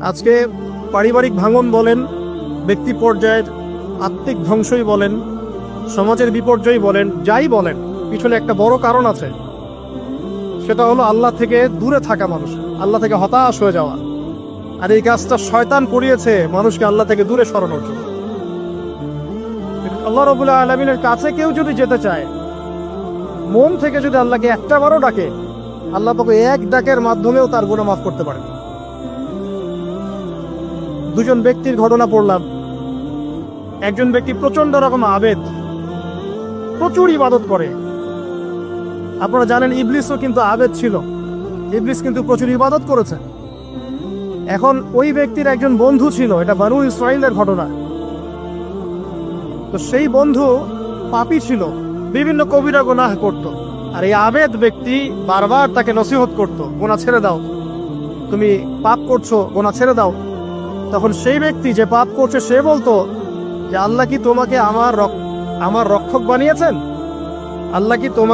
আজকে পারিবারিক ভাঙন বলেন, ব্যক্তি পর্যায়ের আত্মিক ধ্বংসই বলেন, সমাজের বিপর্যয় বলেন, যাই বলেন, পিছনে একটা বড় কারণ আছে। সেটা হলো আল্লাহ থেকে দূরে থাকা মানুষ, আল্লাহ থেকে হতাশ হয়ে যাওয়া। আর এই কাজটা শয়তান করিয়েছে মানুষকে আল্লাহ থেকে দূরে সরানোর জন্য। আল্লাহ রাব্বুল আলামিনের কাছে কেউ যদি যেতে চায়, মন থেকে যদি আল্লাহকে একটা বারও ডাকে, আল্লাহ পাক এক ডাকের মাধ্যমেও তার গুনাহ মাফ করতে পারেন। দুজন ব্যক্তির ঘটনা পড়লাম। একজন ব্যক্তি প্রচন্ড রকম আবেদ, প্রচুর ইবাদত করে। আপনারা জানেন ইবলিসও কিন্তু আবেদ ছিল, ইবলিস কিন্তু প্রচুর ইবাদত করেছে। এখন ওই ব্যক্তির একজন বন্ধু ছিল, এটা বনু ইসরাইলের ঘটনা। তো সেই বন্ধু পাপী ছিল, বিভিন্ন কবিরা গুনাহ করত। আর এই আবেদ ব্যক্তি বারবার তাকে নসিহত করত, গুনাহ ছেড়ে দাও, তুমি পাপ করছো, গুনাহ ছেড়ে দাও। তখন সেই ব্যক্তি যে পাপ করছে সে বলতো যে আল্লাহ কি তোমাকে আমার রক্ষক বানিয়েছেন? আল্লাহ কি তোমাকে